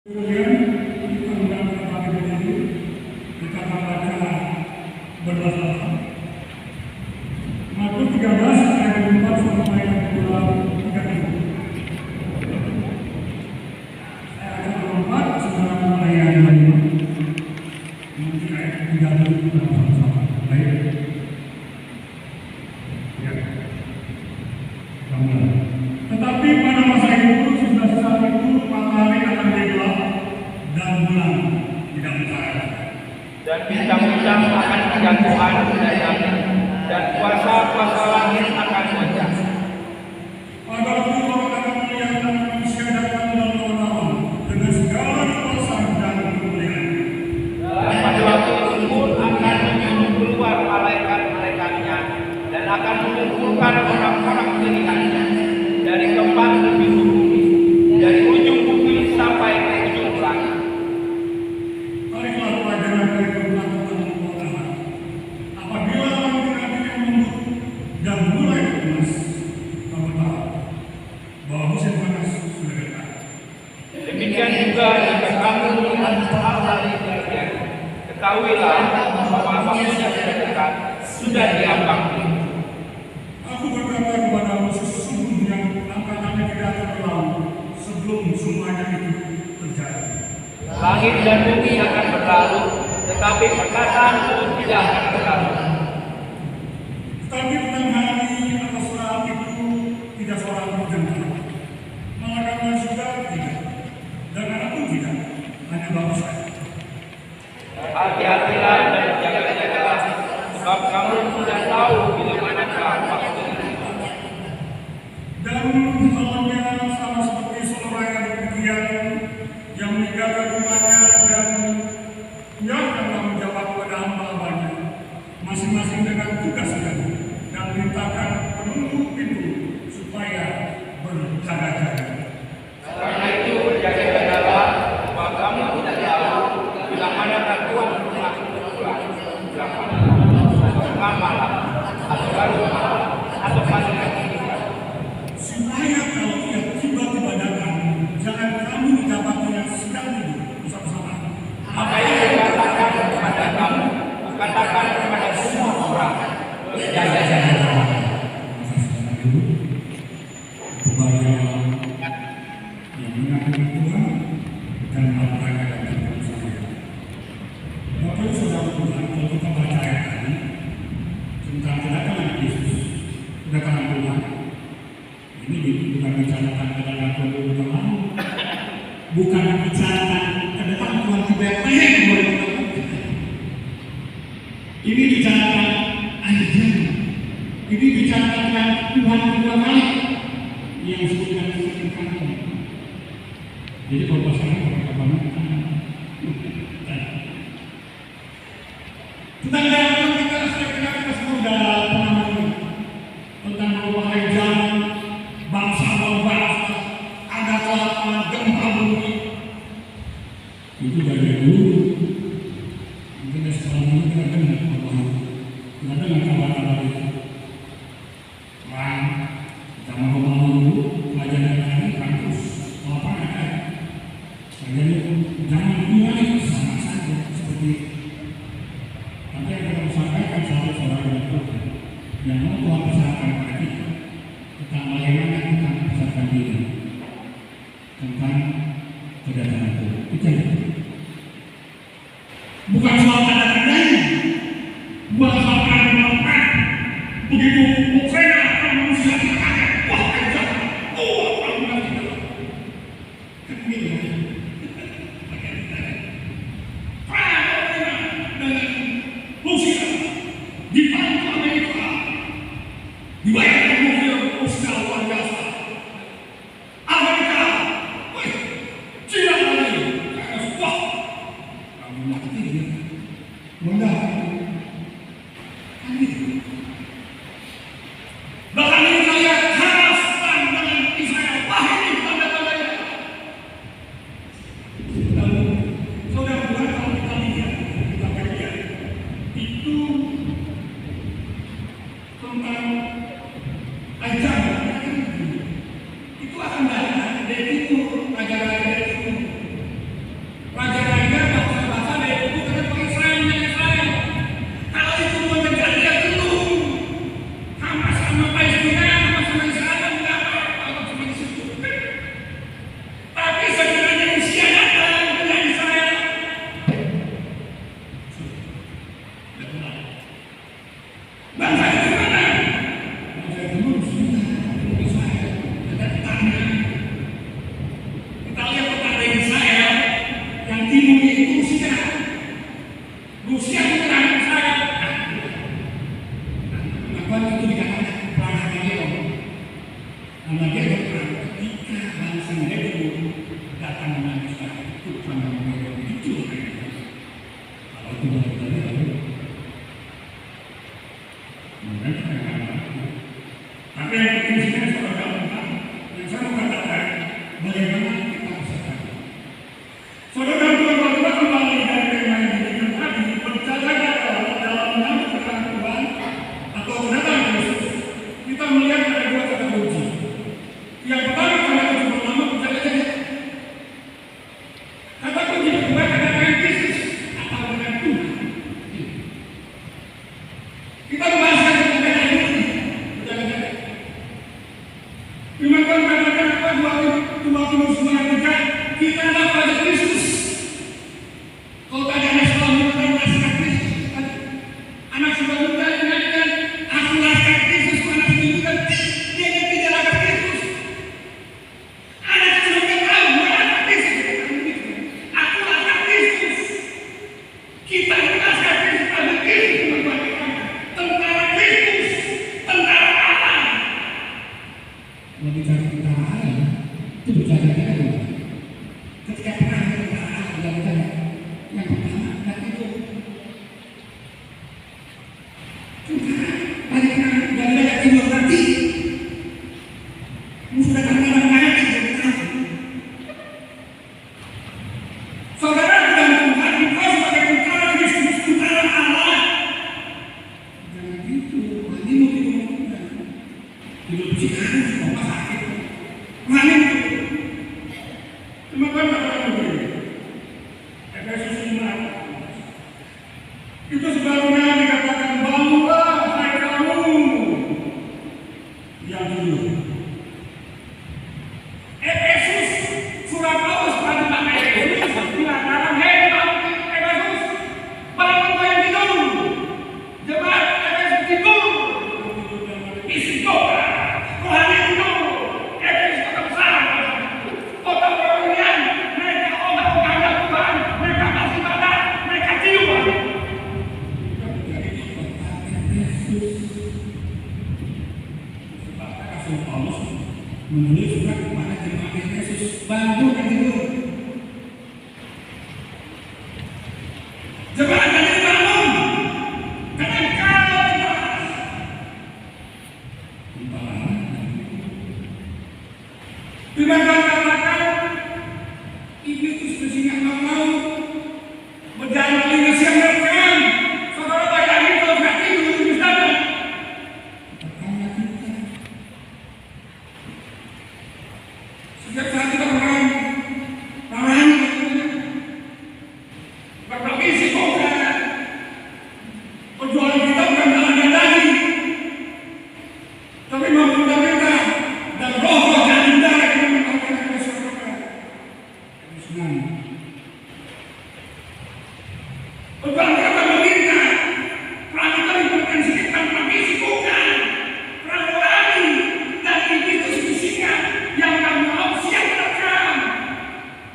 Kemudian kita undang kepada diri, kita baca bersama. Maka 13 ayat 4 sampai ayat 23. Ayat 24 sekarang ayat 5. Nanti ayat 30 kita bersama. Baik. Ya. Kamu. Tetapi pada masa itu sudah saat itu matahari akan gelap dan bulan tidak mencahaya. Dan bintang-bintang akan berjatuhan dari langit, dan kuasa-kuasa langit akan goyah. Pada waktu orang akan melihat anak manusia datang dalam awan dengan segala kuasa dan kemuliaan. Dan pada waktu itu pun akan menyuruh keluar malaikat-malaikatnya, dan akan mengumpulkan orang-orang pilihannya dari tempat ujung bumi, dari ujung bumi sampai ke ujung langit. Marilah pelajaran dari tentang Allah. Apabila kamu tidak lembut dan mulai panas, kamu tahu bahwa musim panas sudah dekat. Demikian juga jika kamu melihat hal-hal yang terjadi, ketahuilah bahwa waktunya sudah dekat, sudah diambang. Aku berkata kepadamu sesungguhnya angkatannya tidak akan berlalu sebelum semuanya itu terjadi. Langit dan bumi akan berlalu, tetapi perkataanku tidak akan berlalu. Tetapi tentang hari atau saat itu tidak seorang pun dengar. Malaikat juga tidak, dan anak pun tidak, hanya Bapa saja. Hati-hatilah dan jaga-jagalah, sebab kamu tidak tahu bila manakah waktu itu. Dan halnya sama seperti seorang yang demikian yang meninggalkan rumahnya dan menyerahkan tanggung jawab kepada hamba-hambanya, masing-masing dengan tugasnya, dan mintakan penutup pintu supaya berjaga-jaga. Karena itu berjaga-jagalah, sebab kamu tidak tahu bila manakah Tuhan rumah berpulang, tengah malam, atau baru malam, atau pagi hari. Supaya kalau ia tiba-tiba datang, jangan kamu didapati yang sedang tidur bersama-sama. Apa yang dikatakan kepada kamu, katakan kepada semua orang, berjaga-jaga. Kepada yang mengakui Tuhan dan melakukan dan saya. Bapak Ibu Saudara Tuhan, kalau kita baca ayat tadi tentang kedatangan Yesus, kedatangan Tuhan, ini bukan bicarakan kedatangan Tuhan yang lalu, bukan bicarakan kedatangan Tuhan di Bethlehem yang boleh kita lakukan. Ini bicarakan akhir zaman. Ini bicarakan Tuhan kedua kali yang disebutkan sekitar ini. Jadi kalau pasangan berkabar tentang zaman kita semua sudah pernah mendengar tentang berbagai zaman bangsa berbangsa, ada kelaparan, gempa bumi. Itu dari dulu. Mungkin sekarang ini kita dengar kabar-kabar itu. Perang zaman Romawi dulu, pelajaran kami kampus lapangan kan. Jadi zaman dunia itu sama saja seperti itu. Nanti yang kita sampaikan saudara-saudara yang mau Tuhan pesankan kepada kita tentang bagaimana kita mempersiapkan diri tentang kedatangan Tuhan. Itu aja. Bukan soal tanda-tandanya, bukan soal tanda-tanda. Begitu Ukraina akan manusia terkaget, wah kejar, orang bilang kita. Kan begitu ya. Dengan Rusia dibantu Amerika, dibayarkan mobil Rusia luar biasa. Amerika, Cina lagi, karena wah, kamu ngerti ya, mudah, kan gitu. Bahkan ini saya harapkan dengan Israel, wah ini tanda-tandanya. Lalu, saudara bukan kalau kita lihat itu tentang ajaran itu akan datang dari itu ajaran dari itu Rusia menyerang saya. Apa itu dikatakan perang Armageddon? Armageddon ketika bangsa mereka datang menangis itu perang Armageddon itu. Kalau itu benar-benar lalu mereka tapi yang penting sekarang saudara yang saya mau katakan bagaimana kita bisa tahu. Saudara kita kembali dari tema yang diberikan tadi, percaya dalam nama kebenaran Tuhan atau kebenaran Yesus, kita melihat ada dua kata kunci. Yang pertama kata kunci pertama percaya saja. Kata kunci kedua kata Kristus atau dengan Tuhan. Kita membahas tentang ini. Percaya saja. Firman Tuhan katakan apa 2 Timotius 2:3, kita adalah pada Kristus. Kalau tadi anak sekolah muda merasakan Kristus, anak sekolah muda ingatkan, aku merasakan Kristus, anak tunjukkan dia yang tidak lakukan Kristus. Anak tunjukkan tahu merasakan Kristus, aku merasakan Kristus. Kita merasakan Kristus, ada Kristus membuatkan tentara Kristus, tentara Allah. Kalau bicara tentara Allah, itu bicara apa? Ketika perang tentara Allah, yang pertama adalah itu. Pada perang Gaza Timur nanti, musuh datang dalam ayat itu. Saudara dan Tuhan, engkau sebagai tentara Kristus, tentara Allah. Jangan gitu, ini mungkin hidup sekarang semua sakit. Mana itu? Cuma kan kata begini. Efesus 5. Itu sebabnya dikatakan bangunlah hai kamu yang dulu. Efesus surat Paulus pada jemaat Efesus mengatakan hei Efesus bangunlah yang tidur. Jemaat Efesus tidur. Istiqomah. Tuhan yang tidur. Efesus tetap salah. Kota perwalian mereka ogah-ogah Tuhan, mereka masih badan, mereka tidur. Rasul Paulus menulis surat kepada jemaat Efesus, bangun dan tidur. Jemaat jadi bangun, karena kalau Firman Tuhan katakan, iblis itu sesungguhnya nggak mau berjalan dengan siang dan malam. Saudara bayangin kalau nggak tidur itu bisa nggak? Setiap saat kita berang, berbagi sikokan. Perjuangan kita bukan dalam daging, tapi membuka kita dan roh dan indah yang mengatakan kepada saudara. Senang. Perjuangan kita meminta, perang kita diintensikan, tapi sikokan, perang rohani dan itu bisikan yang kamu mau siap merekam.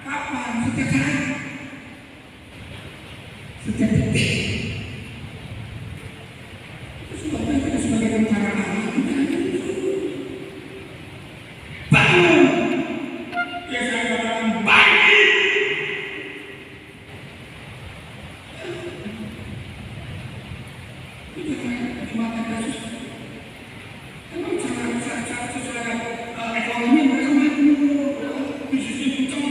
Kapan? Setiap saat, setiap detik. Sebabnya kita sebagai tentara Allah kita bangun. Ya saya katakan bangkit. Itu kan di mata Yesus. Emang cara sesuai ekonomi mereka maju, bisnisnya kencang,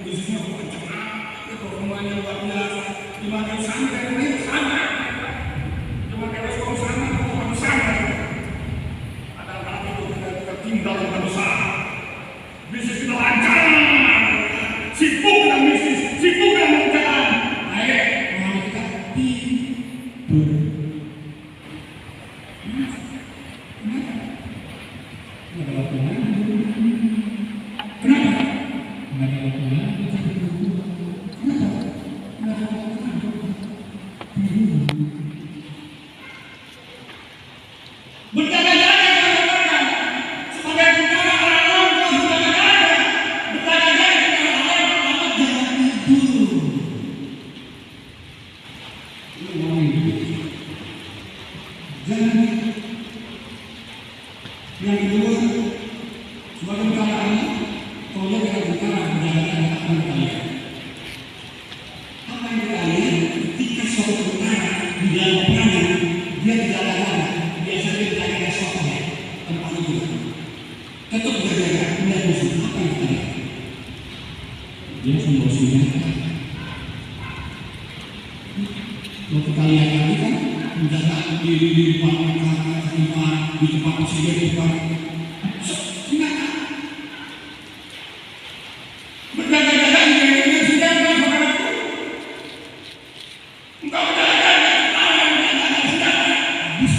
bisnisnya kencang, ekonominya luar biasa. Di mata sana mereka sama. Cuma kalau sekolah sana, kalau sana, ada orang itu kita tinggal di besar, bisnis kita lancar, sibuk dengan bisnis, sibuk dengan kerjaan. Ayo, orang kita tidur. Kenapa? Nggak ada waktu lagi. Kenapa? Nggak ada waktu lagi. Kenapa? Nggak ada waktu lagi. Berjaga-jaga katakan sebagai tentara Allah, kau berjaga-jaga. Berjaga-jaga tentara Allah, jangan tidur. dalam peperangan dia tidak ada biasanya tidak ada sesuatu ya tempat itu tetap berjaga melihat musuh apa yang kita lihat dia semua senjata. Kalau kita lihat lagi kan menjaga diri di depan di tempat presiden di depan senjata berjaga-jaga dengan senjata saudaraku. Engkau berjaga-jaga dengan senjata habis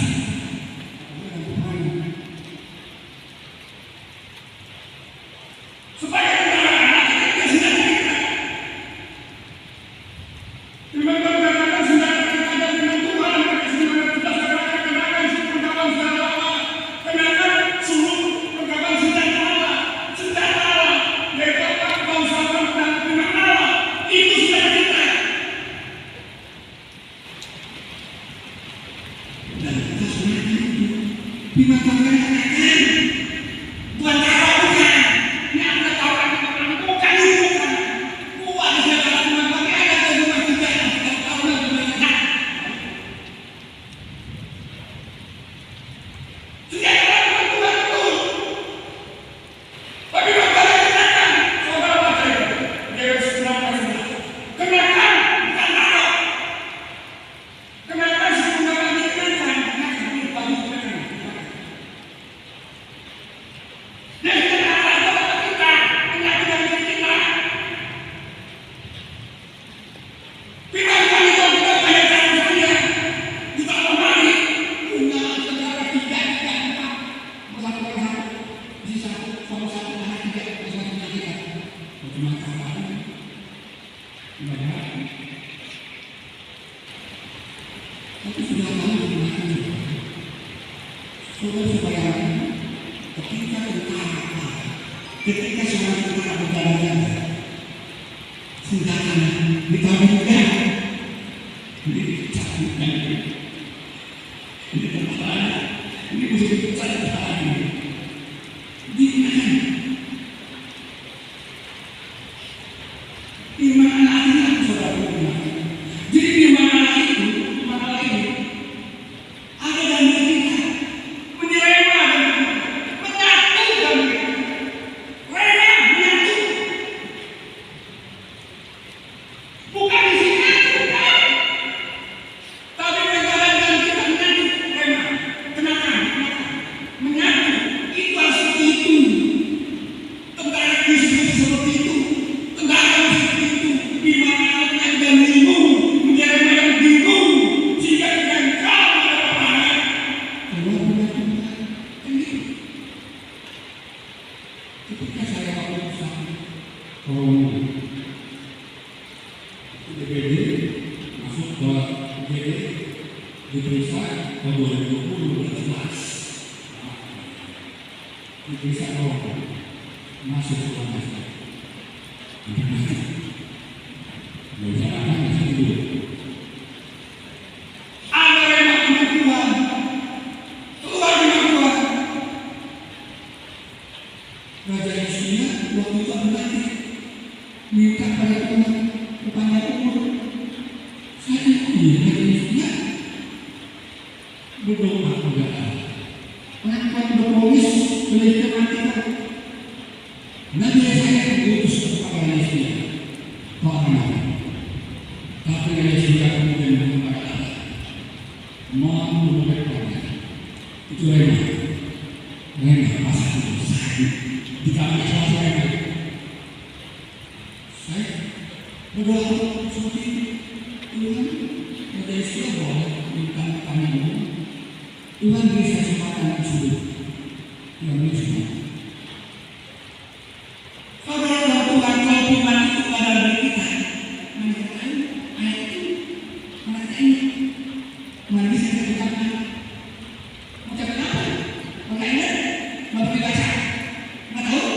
supaya ketika seorang tentara berjalan senjatanya ditambahkan ini dicabutkan ini kepala ini mesti dicabutkan di mana lagi saudara jadi di mana lagi ada dan kita menyerema menyatu dan bukan di sini, tapi menjalankan kita menyatu, kenapa? Menyatu itu harus seperti itu. Tentara Kristus seperti itu, tentara seperti itu. Di mana yang dan bingung, menjadi yang bingung, sehingga dengan kau ada peperangan. Ketika saya waktu DPD masuk ke DPD diperiksa tahun 2020 jelas diperiksa masuk ke rumah saya bicarakan itu ada yang Tuhan keluar dengan Tuhan Raja Yesusnya waktu itu berarti minta pada Tuhan kepada umur saya ini berdoa kepada Allah. Mengatakan berpolis menjadi kematian. Nabi saya diutus kepada Yesus. Tuhan, tapi Yesus kemudian kepada Allah. Mohon memberkati. Itu rema pasal itu di kamar saya. Saya berdoa seperti itu. Tuhan, pada Yesus boleh minta kami Tuhan bisa sempatkan sudah yang bisa. Saudara Tuhan kalau firman itu pada diri kita, mengatakan ayat itu, mengatakan mana bisa dikatakan, mengatakan apa? Mengatakan mau dibaca, nggak tahu.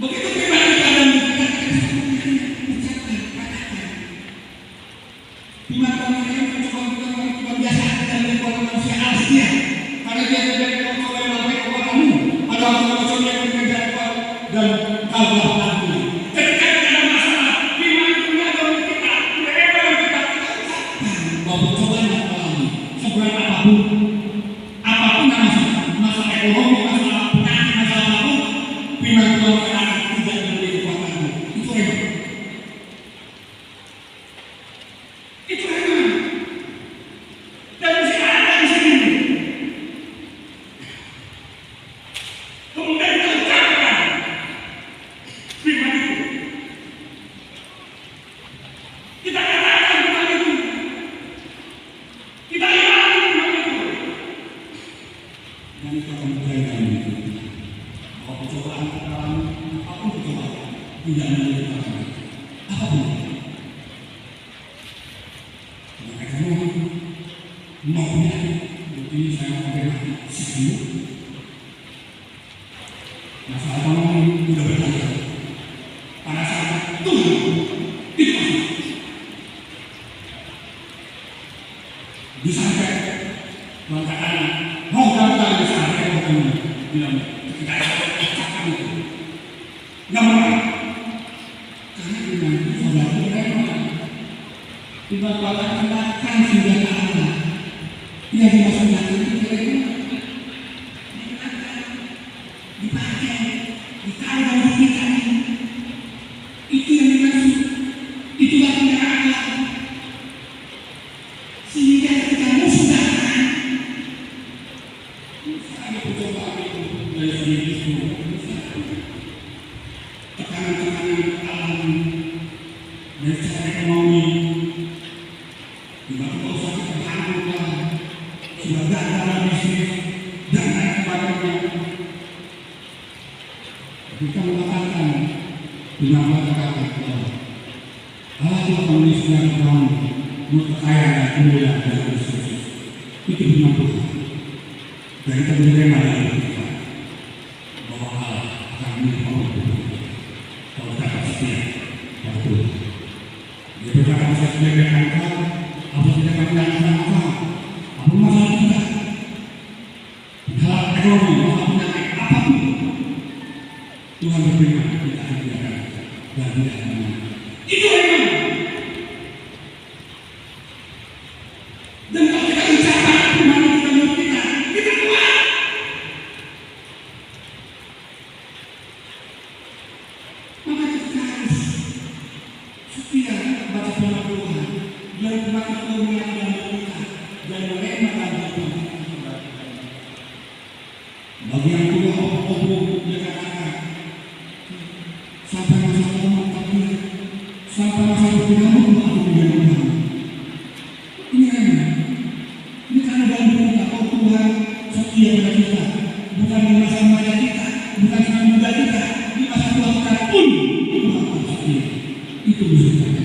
Begitu firman itu ada di kita, ucapkan, katakan. Firman Tuhan yang mencoba biasa dan manusia aslinya karena dia tidak mencoba melakukan kamu ada orang yang bekerja dan Allah lagi ketika ada masalah firman Tuhan dalam kita mereka kita bahwa apapun yang masalah ekonomi, masalah penyakit, masalah apapun, firman Tuhan sekarang tidak memberi kekuatanmu. Itu emang. Itu emang. Dan mesti ada di sini. Kemudian kita ucapkan firman itu. Kita katakan firman itu. Kita imani firman itu. Dan kita akan menjaga itu. Bahwa percobaan apapun percobaan tidak menjadi apapun. Maunya ini saya pakai sini masalah ekonomi sudah berjalan pada saat itu disampai mengatakan mau gagal misalnya bukan bilang kita cakap itu nggak mau karena dengan itu saudara tiba-tiba katakan senjata Allah yang dimaksudkan itu dipakai, ditaruh dalam kita itu yang dimaksud, itulah kendaraan Allah. Sehingga ketika musuh datang, ada percobaan itu dari segi itu, tekanan-tekanan alam dari secara ekonomi, tiba-tiba usaha kita berangkat sudah gagal dalam bisnis dan lain sebagainya. Kita mengatakan dengan kata-kata Allah Tuhan Yesus yang kamu berkaya dan kemuliaan dan Kristus itu firman Tuhan. Dan kita menerima dari kita bahwa Allah akan menolong kalau kita setia pada Tuhan. Dia berkata saya sebagai engkau, apa tidak akan melakukan apa? Apa masalah kita? Hal ekonomi, masalah penyakit, apapun Tuhan berfirman tidak akan biarkan dan tidak akan menang. Itu memang. Dan kalau kita ucapkan firman kita menurut kita kuat. Maka kita harus setia baca firman Tuhan dan semakin kemuliaan dalam kita dan menerima dan Tuhan. Bagi yang tua obor dia katakan sampai masa kamu tapi sampai masa kamu aku menjadi Tuhan. Ini karena dalam kita Tuhan setia pada kita, bukan di masa muda kita, bukan di muda kita, di masa tua kita pun Tuhan setia. Itu bisa kita.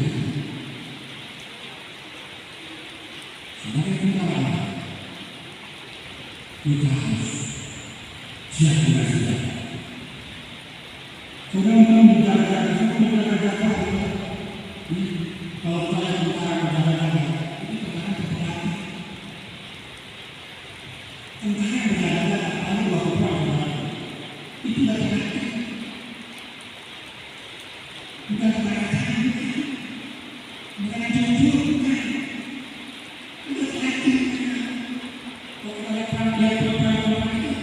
Sebagai tentara kita harus siap dengan senjata. Saudara menjaga, kalau saya menjaga, itu tentara berhati. Tentara berjaga, ada dua perang. Itu tidak berhati. Bukan berhati. Bukan jujur, bukan. Itu berhati. Kalau kita lihat perang,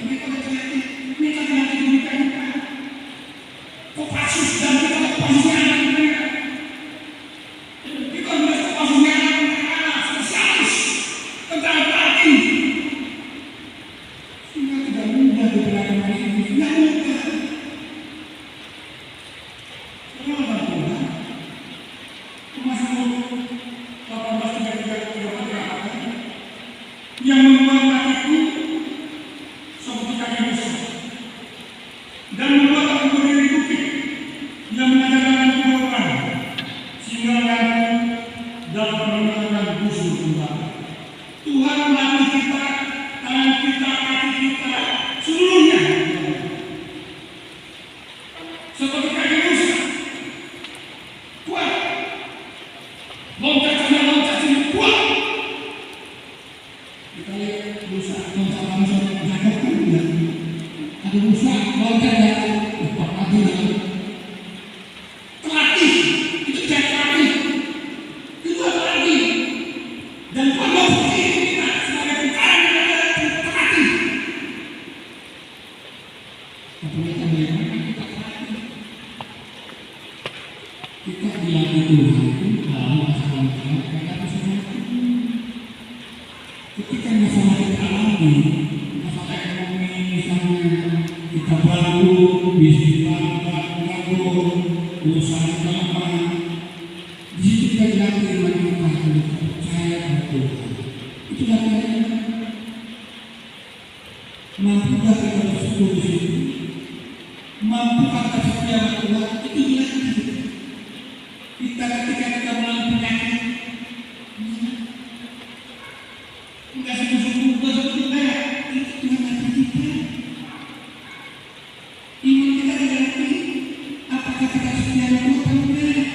mereka berhati. Mereka berhati, bukan. Kopassus dan kita kopassusnya anak mereka. Kita harus kopassusnya anak spesialis tentang hati. Sehingga tidak mudah beberapa hari ini. Tidak mudah. Kenapa Tuhan? Mazmur 18:33 yang membuat hatiku seperti kaki besar dan membuat aku berdiri bukit yang mengajarkan aku berperan sehingga aku dapat dilatih iman kita untuk percaya pada Tuhan. Itulah kalian. Mampukah kita bersyukur di situ? Mampukah kita setia pada Tuhan? Itu dilatih. Kita ketika kita mengalami penyakit, enggak sungguh-sungguh, enggak sungguh-sungguh, itu Tuhan latih kita. Iman kita dilatih. Apakah kita setia pada Tuhan? Enggak.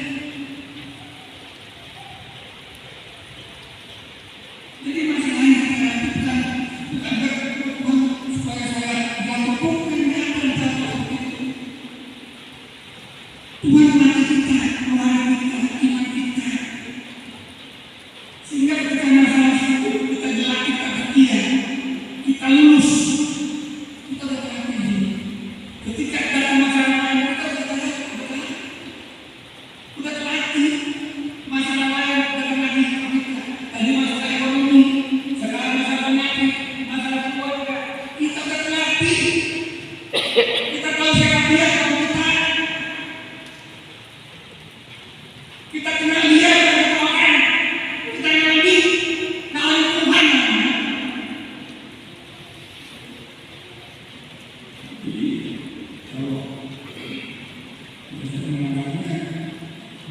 Jadi masalahnya kita bukan berdoa supaya saya jatuh, bukan jatuh seperti itu. Tuhan melatih kita, melatih kita, iman kita, sehingga ketika masalah itu kita dilatih, kita setia, kita lulus, kita sudah terlatih. Ketika datang masalah lain, kita sudah terlatih. Masalah lain datang lagi ke kita. Tadi masalah ekonomi, sekarang masalah penyakit, masalah keluarga, kita sudah terlatih. Kita tahu siapa dia kalau kita. Kita kenal dia dari Tuhan. Kita ngerti nama Tuhan. Jadi kalau misalnya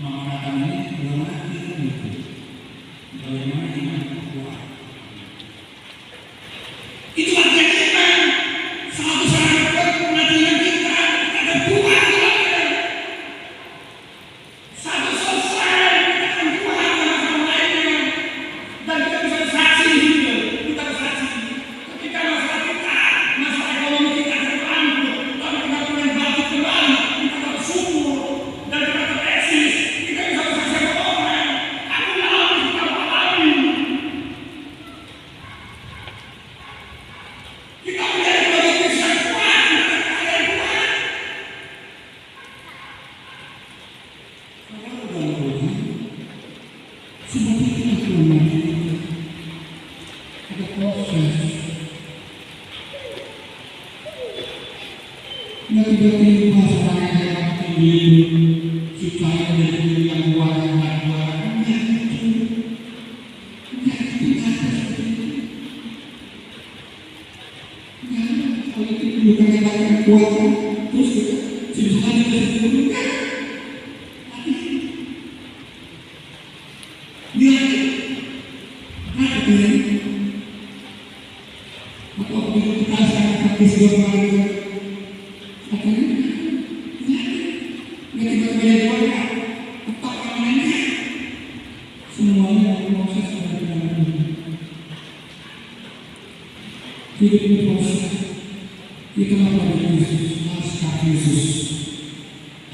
mengatakan ini bagaimana kita itu, bagaimana iman kuat. Itu artinya kita satu saat pengertian kita ada Tuhan. Satu selesai kita akan Tuhan sama lainnya, dan kita bisa bersaksi di hidup. Kita bersaksi ketika masalah kita, masalah ekonomi kita terbantu, tapi kita punya batu kembali, kita bersyukur dan kita tereksis. Kita bisa bersaksi kepada orang. Aku alami, kita alami. Kita menjadi bagian Kristen kuat, kita kekayaan Tuhan. Kalau dalam Tuhan, seperti itulah Tuhan kita. Ada proses. Nggak tiba-tiba seorang yang hebat tinggi, supaya menjadi diri yang luar yang luar. Enggak itu. Enggak itu, enggak ada seperti itu. Enggak ada. Kalau itu bukan hebat yang kuat, terus kita sebesar kita sebetulnya enggak. Dia hati atau begitu kita sangat praktis bermain katanya nggak tiba-tiba keluarga atau orang lainnya semuanya proses dari dalam hidup ini proses. Itulah pada Yesus, naskah Yesus.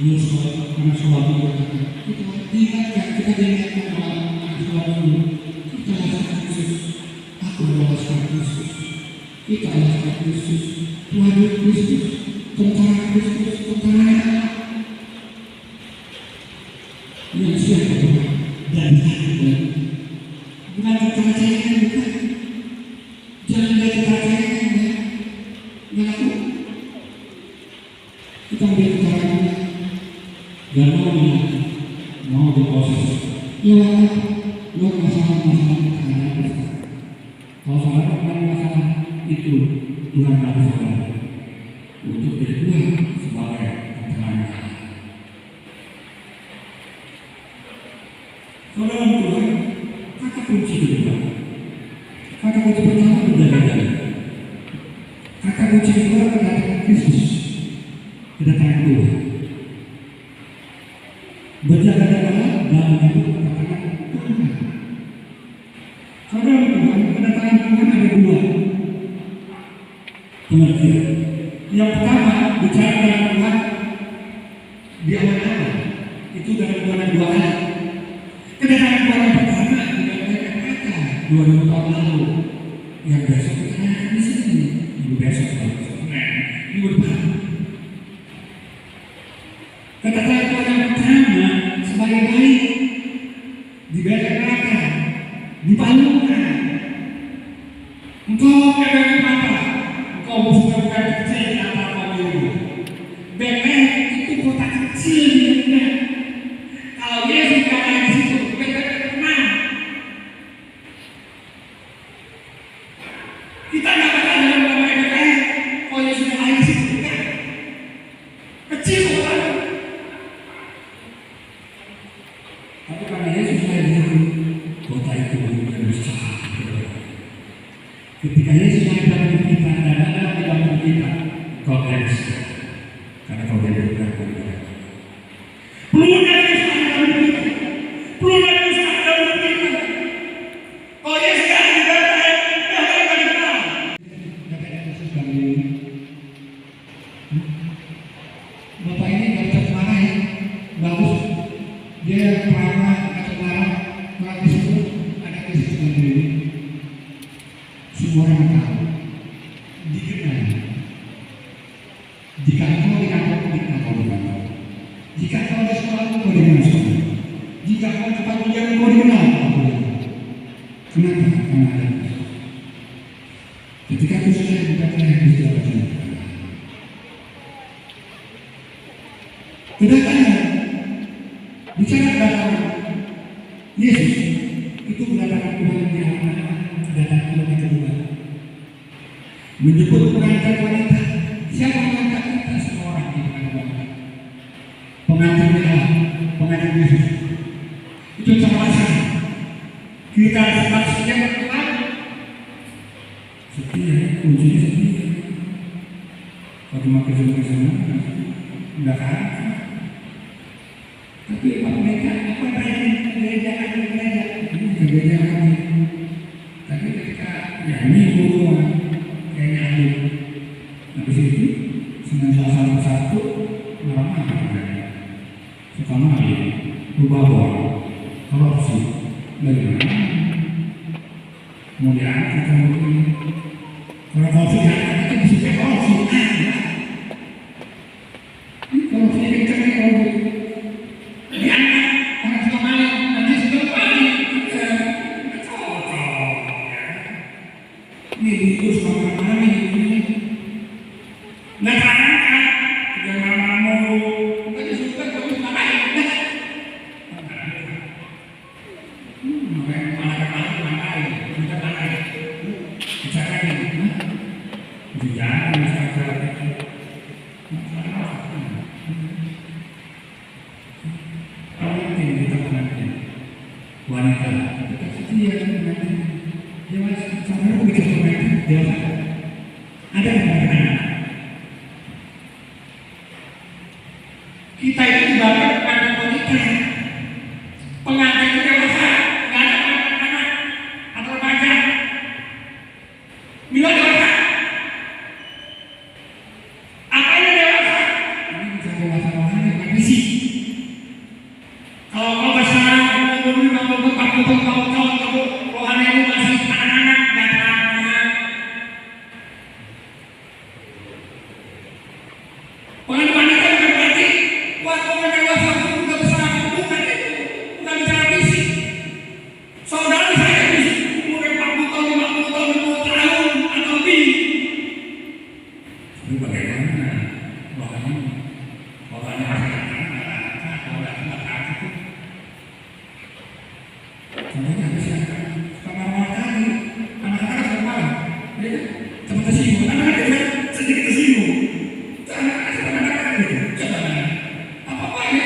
Ini anak sholat itu berkata, kita diingatkan bahwa kita adalah Kristus. Aku adalah Kristus. Kita adalah Kristus. Tuhan Kristus. Tentara Kristus. Tentara yang siapa Tuhan? Dan Tuhan. Bukan tentara cayangan, bukan. Jangan lihat tentara cayangan, ya. Ngaku. Kita melihat tentara Tuhan. Dan mau diproses. Ya, luar masalah-masalah keadaan. Kalau saudara punya masalah itu, Tuhan bagi saudara untuk berdua sebagai penerima. Saudara Tuhan, kata kunci kedua, kata kunci pertama berjalan. Kata kunci kedua kedatangan Kristus, kedatangan Tuhan. Berjalan-jalan dalam hidup kedatangan Tuhan. Saudara Tuhan, kedatangan Tuhan ada dua pengertian. Yang pertama bicara dengan Tuhan di awal-awal, itu dalam dua ayat. Kedatangan Tuhan yang pertama dikatakan kata 2000 tahun lalu, yang besok kita di sini, minggu besok, minggu depan. Kedatangan Tuhan yang pertama sebagai baik diberikan neraka, dipalungkan. Engkau ada di mata, engkau bukan kecil di antara kaum Yahudi. Betlehem itu kota kecil di dunia. Kalau Yesus berada di situ, Betlehem sendiri, semua orang tahu. Dikenal. Di kantor, di kantor. Jika kau di sekolah, kau dikenal sekolah. Jika kau tempat ujian, kau dikenal. Kenapa? Karena ada. Ketika aku sudah berkata yang bisa kedatangan bicara tentang Yesus itu mendatangkan Tuhan yang kedatangan Tuhan yang kedua menyebut pengantin wanita. Siapa mengangkat kita? Semua orang di pengantin pengantin Yesus itu terasa kita sempat saja berkenan setia, kuncinya setia. Kalau cuma kesana nggak kan. Tapi apa mereka gereja kami. Tapi ketika ya ini guru kayaknya adil. Habis itu salah satu orang suka maling, berubah korupsi. Bagaimana? Kemudian kita mungkin kalau korupsi kita bisa korupsi. Korupsi kencang kalau wanita setia dia masih sampai bikin pemain dia ada pemain kita itu dibakar pada wanita pengantin dewasa nggak ada anak-anak atau remaja bila dewasa apa yang dewasa ini bisa dewasa orang yang kondisi kalau kau besar kamu rohani itu masih anak-anak dan anak-anak. Pengen wanita bukan berarti waktu orang dewasa sudah besar, bukan itu, bukan bicara fisik. Saudara saya fisik umur 40 tahun, 50 tahun, 50 tahun atau lebih. Ini bagaimana? Rohani contohnya bisa kamar makan anak-anak semua ya cepat tersinggung anak-anak juga sedikit tersinggung anak-anak gitu apa ini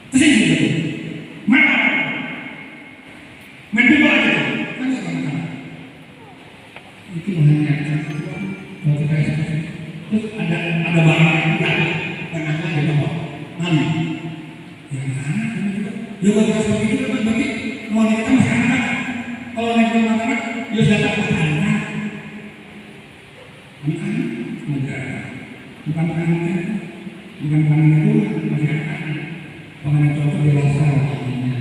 tersinggung gitu mana main bola aja kan itu hanya kalau kita terus ada barang ya bagi seperti itu kan bagi wanita masih anak kalau wanita anak ya sudah dapat anak ini kan negara bukan anaknya bukan anaknya Tuhan masih anak pengen cocok dewasa waktunya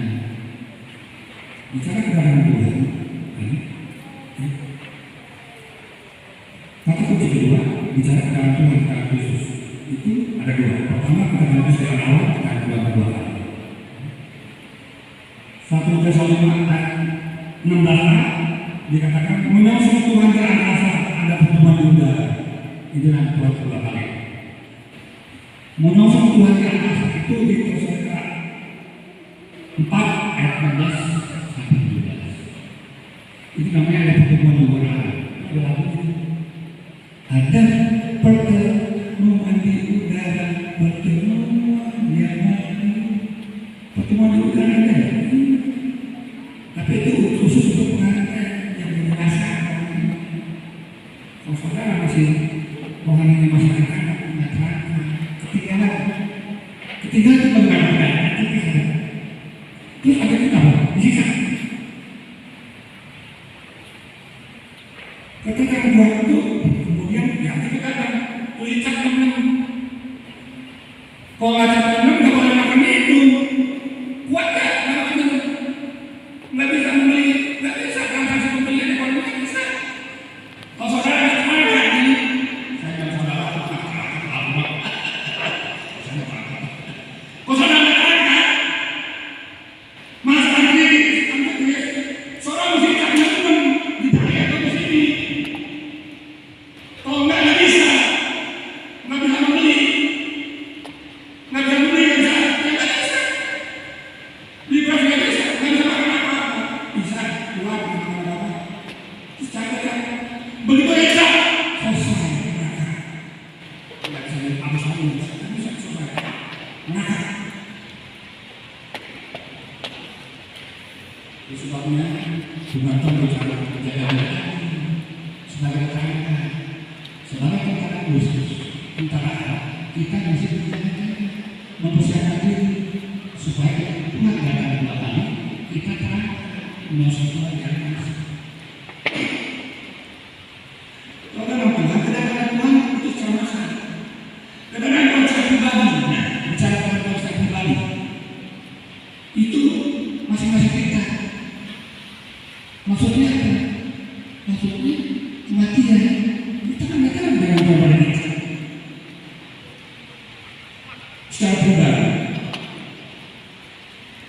bicara kebenaran Tuhan kata kunci kedua bicara kebenaran Tuhan kepada Yesus itu ada dua. Pertama kita harus dari awal dan kedua kali. 1 Tesalonika ayat 16 dikatakan menyongsong Tuhan di angkasa ada pertemuan di udara. Inilah buat kedua kali. Menyongsong Tuhan di angkasa itu di Tesalonika 4 ayat 16 sampai 17. Itu namanya ada pertemuan di udara. Ada pertemuan di udara, pertemuan di udara ada. Tapi itu khusus untuk pengantin yang berasa. Kalau saudara masih rohani masyarakat, ketinggalan itu bagaimana? Terus ada kita disiksa. Ketika buat itu, kemudian ya kita ada tulisan teman. Kalau ada teman, nggak boleh makan itu. mengakar. Itu sebabnya Bung Anton bicara menjaga sebagai rekan, sebagai tentara khusus, tentara kita masih mempersiapkan diri supaya Tuhan datang ke belakang kita terang menyelesaikan jalan. Kalau Tuhan kedatangan Tuhan itu secara masalah. Kedatangan Tuhan secara pribadi, nah bicara tentang Tuhan secara pribadi itu masing-masing kita. Maksudnya apa? Maksudnya kematian. Kita kan tidak tahu dengan kepada kita. Secara pribadi.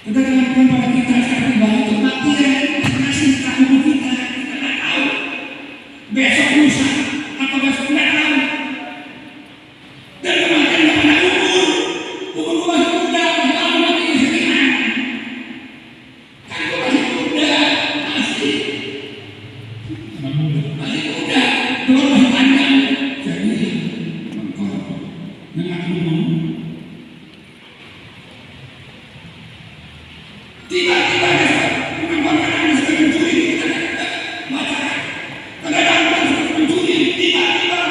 Kedatangan Tuhan pada kita secara pribadi itu kematian. Masing-masing kita kita tidak tahu. Besok lusa atau besok tidak tahu. Dan kematian tidak pernah ukur. Ukur masih muda, masih lama mati kesedihan. Kan masih muda, masih muda, Tuhan masih panjang. Jadi engkau dengan umum tiba-tiba dengan orang sudah mencuri kita masyarakat. Kadang-kadang sudah mencuri tiba-tiba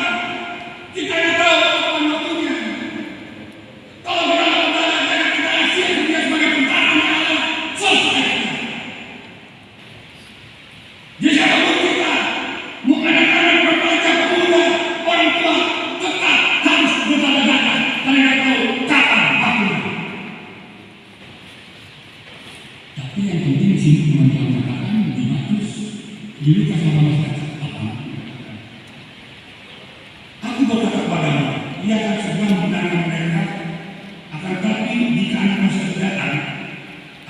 kita tidak tahu kapan waktunya. Kalau kita mengatakan jangan kita asyik dia sebagai tentara Allah selesai. Jadi apapun kita mau anak-anak berbaca pemuda orang tua tetap harus bertanda-tanda karena tidak tahu kapan waktunya. Tapi yang penting sih teman-teman katakan di Matius di Lukas 18 aku berkata padamu, ia akan segera membenarkan mereka. Akan tetapi jika anak manusia datang,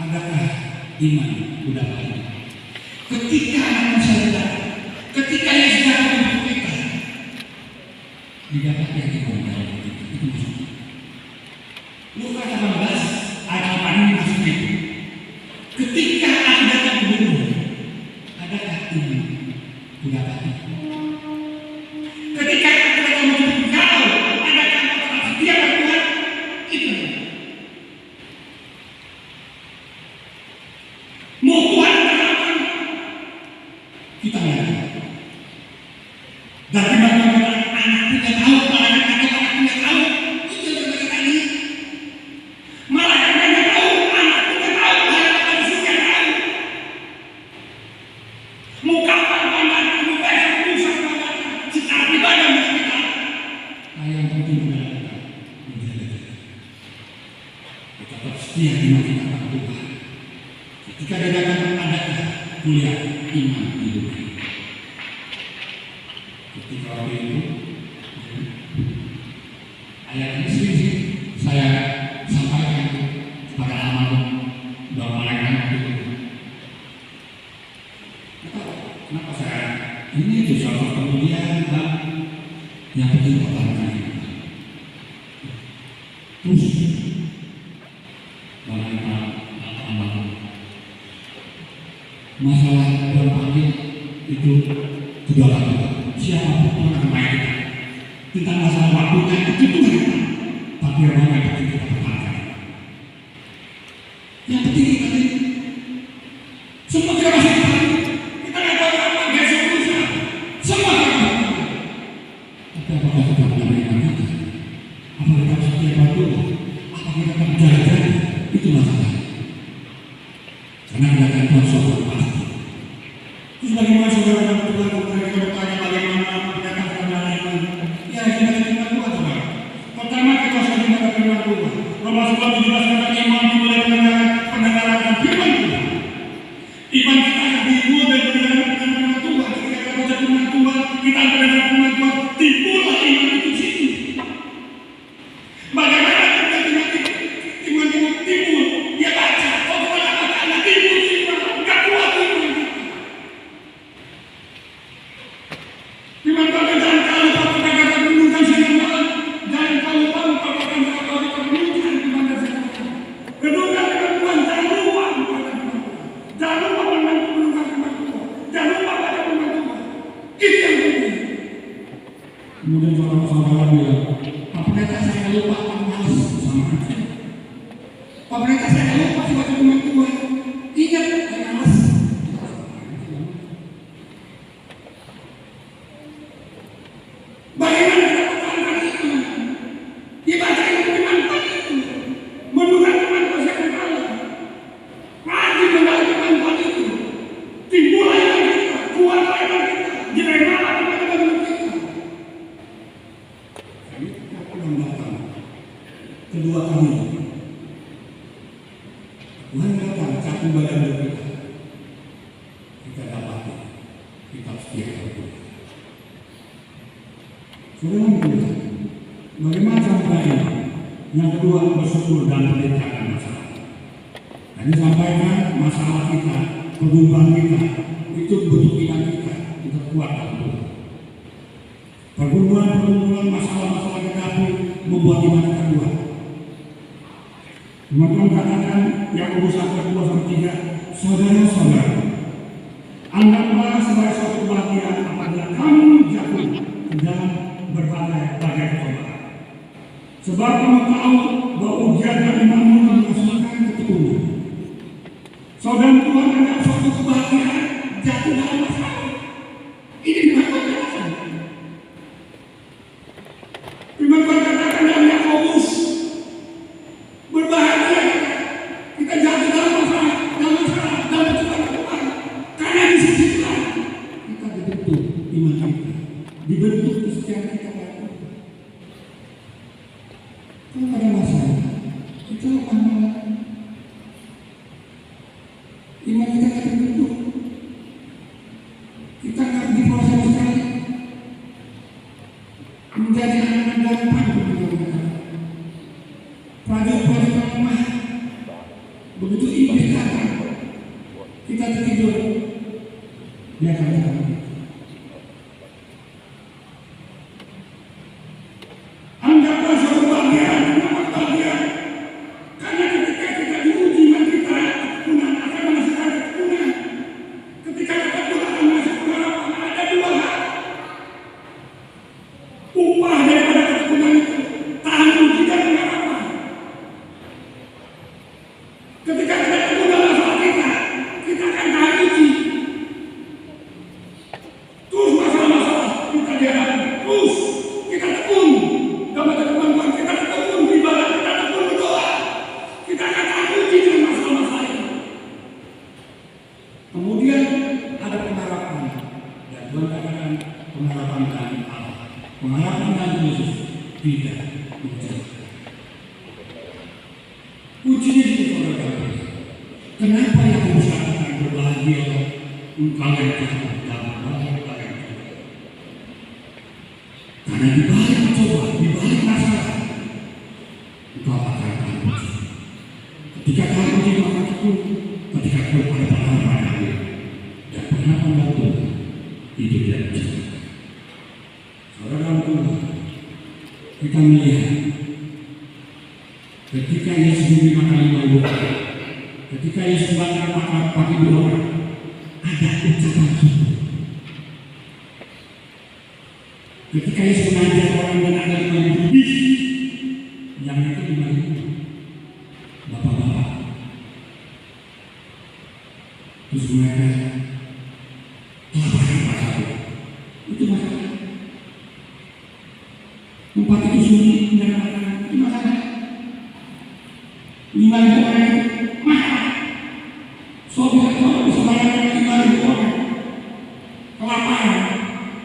adakah iman sudah pasti? Ketika anak manusia datang, ketika Yesus datang untuk kita, didapati yang iman dalam kita. Itu maksudnya. Lukas 18 ayat 8 ini maksudnya itu. Ketika aku datang ke bumi, adakah iman sudah pasti? Ketika aku datang menjemput kau, adakah kau tetap setia pada Tuhan? Itu mau Tuhan terapkan, kita nggak tahu. Dan bagaimana anak tidak tahu, anak tidak tahu, itu yang kita tadi. Malah yang tidak tahu, anak tidak tahu, anak tidak tahu. Mau kapan pandang, mau besok lusa pandang, secara pribadi kita. Yang penting adalah kita menjaga. Kita tetap setia di mati kita pada Tuhan. Ketika dia datang adakah kuliah iman hidup. Ketika waktu itu ayat ini sering saya sampaikan kepada almarhum Bapak Malaikat itu. Kenapa saya ini itu soal kemudian yang penting pertama terus Malaikat almarhum masalah berpanggil itu kedua kali siapapun orang baik tentang masalah waktunya itu Tuhan, tapi orang yang penting kita pertahankan. Yang penting kita ini semua kita masih tahu, kita nggak tahu apa besok lusa, semua kita tahu. Tapi apakah kita menerima kita? Apa kita setia pada Tuhan? Apa kita akan jalan-jalan? Itu masalah. Karena kedatangan Tuhan suatu pasti. Terus bagaimana saudara dan Tuhan kita bertanya bagaimana mendatangkan firman iman? Ya kita terima Tuhan saudara. Pertama kita harus terima firman Tuhan. Roma 11:17 kata iman dimulai pendengaran firman Tuhan. Iman kita akan dimulai dari pendengaran firman Tuhan. Ketika kita baca firman Tuhan, kita mendengar firman Tuhan, timbullah iman itu di situ. Bagaimana kita iman timbul? Dia baca, oh kita nggak baca, nggak timbul iman, nggak kuat iman. Firman Tuhan jangan kalau kau katakan menurunkan sinar malam, jangan kalau kau katakan kau dikabulkan firman Tuhan. Pemerintah saya lupa sebagai pembantu. Ingat, awas. Bagaimana kita pertahankan itu? Dibaca itu dimanfaat itu. Menurut teman-teman saya kalah. Rajin mengalami manfaat itu. Timbullah yang kita, kuat lagi kita, jeremalah kita dengan kita. Kami pulang datang kedua kali. Tuhan datang satu badan kita. Kita dapat kitab setia itu. Saudara, bagaimana caranya? Yang kedua, bersyukur dan mendekatkan masalah. Tadi sampaikan masalah kita, pergumulan kita, itu bentuk iman kita kuat dan kuat. Pergumulan masalah-masalah kita membuat iman kita kuat. Teman-teman katakan yang urusan 2-3, saudara-saudara, anggaplah sebagai suatu kebahagiaan apabila kamu jatuh dalam berbagai cobaan. Sebab kamu tahu bahwa ujian dan imanmu menghasilkan ketekunan. Saudara Tuhan anggap suatu kebahagiaan jatuh dalam masalah. Ini dimaksudkan. Firman Tuhan katakan dalam Yakobus, berbahagia kita jatuh dalam masalah, dalam cobaan. Karena di sisi Tuhan kita dibentuk iman kita, dibentuk kesetiaan kita. Kalau ada masalah, kita akan iman kita akan terbentuk. Kita akan diproses sekali menjadi anak-anak dalam panggung. Prajurit-prajurit yang lemah, begitu iblis datang, kita tertidur, dia akan datang. Anggaplah suatu bagian, karena ketika kita diuji iman kita, ketekunan akan menghasilkan ketekunan. Ketika ketekunan akan menghasilkan harapan, ada dua hal. Upah daripada ketekunan itu, tahan uji dan harapan. Ketika kita ketemu dalam masalah kita akan tahan uji. Terus masalah-masalah kita dihadapi, terus kita tekun. Dalam teman-teman kita tekun beribadah, kita tekun berdoa. Kita akan tahan uji dengan masalah-masalah ini. Kemudian ada pengharapan. Ya, Tuhan katakan pengharapan dari Allah. Pengharapan dari Yesus tidak uji. Ujinya itu saudara. Kenapa yang bersangkutan berbahagia kalian jatuh dalam bahaya kalian? Karena di balik coba, di balik masalah, engkau akan uji. Ketika kau uji maka itu, ketika kau ada pengharapan dan pengharapan waktu itu tidak bisa. Saudara Tuhan, kita melihat ketika Yesus menerima kalimat ketika Yesus membakar mata bagi dua orang, ada ucapan syukur. Ketika Yesus mengajar orang dan ada 5.000 bis, yang itu 5.000 bapak-bapak. Terus mereka kelaparan pasal itu masalah. Tempat itu sunyi, tidak ada makanan, itu masalah. 5.000 orang itu mahal. Saudara bisa bayangkan 5.000 orang kelaparan,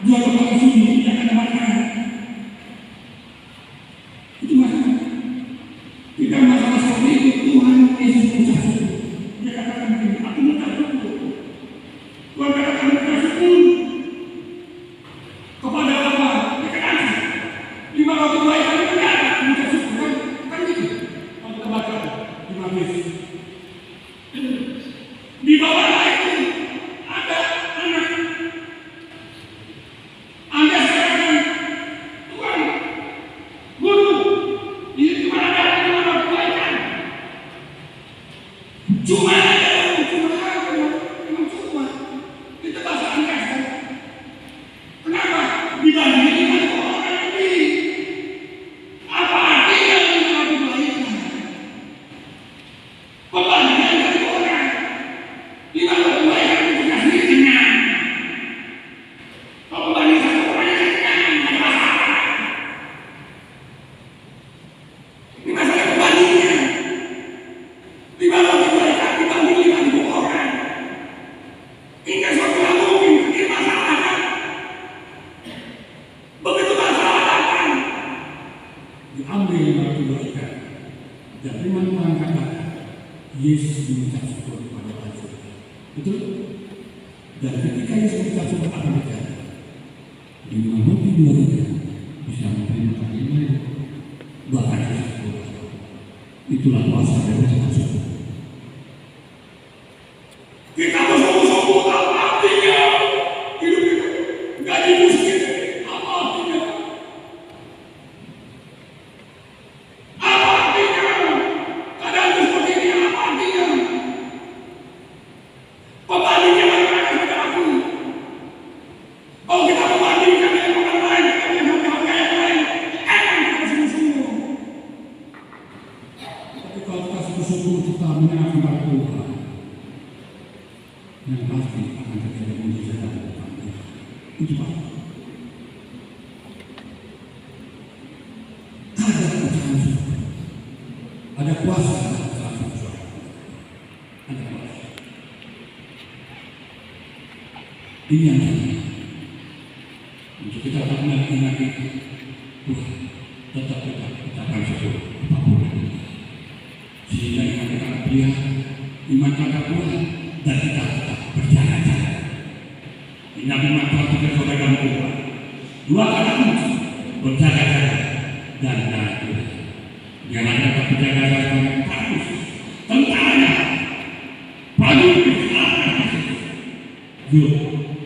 dia tempat sunyi, tidak ada makanan. Itu masalah. Tidak masalah seperti itu. Tuhan Yesus mengucap syukur. Dia katakan begini, aku mengucap syukur. Tuhan katakan mengucap syukur kepada Bapa. Dia katakan 5 waktu baik kami mendapat mengucap syukur. Kan gitu. Waktu kebakaran di Mabes. Di bawah itu ada anak. Anda sekarang Tuhan, guru, ini cuma ada kebaikan. Cuma itu bahasa angkat. Kenapa? Dibandingin dengan orang ini. Apa artinya mengalami kebaikan? Dan firman Tuhan katakan, Yesus mengucap syukur kepada Allah. Betul? Dan ketika Yesus mengucap syukur apa terjadi? 5 roti 2 ikan bisa menerima kalimat bahkan syukur. Itulah kuasa dari ucapan syukur. Kita bersungguh-sungguh apa artinya hidup kita? Gaji miskin apa artinya? Apa artinya? Keadaan seperti ini apa artinya? Pembandingnya bagaimana saudaraku? Oh, kita membandingkan dengan orang lain, kita dengan harga yang lain, emang kita bersungguh-sungguh. Tapi kalau kita sungguh-sungguh kita menyerahkan pada Tuhan, yang pasti akan terjadi mujizat dalam hidup kita. Itu pasti. Ada ucapan syukur, ada kuasa dalam ucapan syukur, ada kuasa. Ini yang penting. Untuk kita tak ingat itu, Tuhan tetap kita ucapkan syukur apapun itu. Sehingga iman kita dia, iman kita Tuhan, dan kita tetap berjalan-jalan. Nabi Muhammad juga saudara Tuhan. 2 kata kunci berjaga-jaga dan jalan Tuhan. Jangan dapat berjaga-jaga dengan bagus. Tentaranya prajurit Islam. Yuk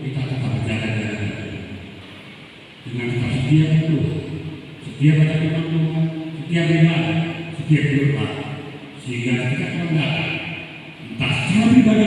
kita tetap berjaga-jaga dengan kita setia itu, setia pada firman Tuhan, setia beribadah, setia berdoa, sehingga ketika kita datang entah secara pribadi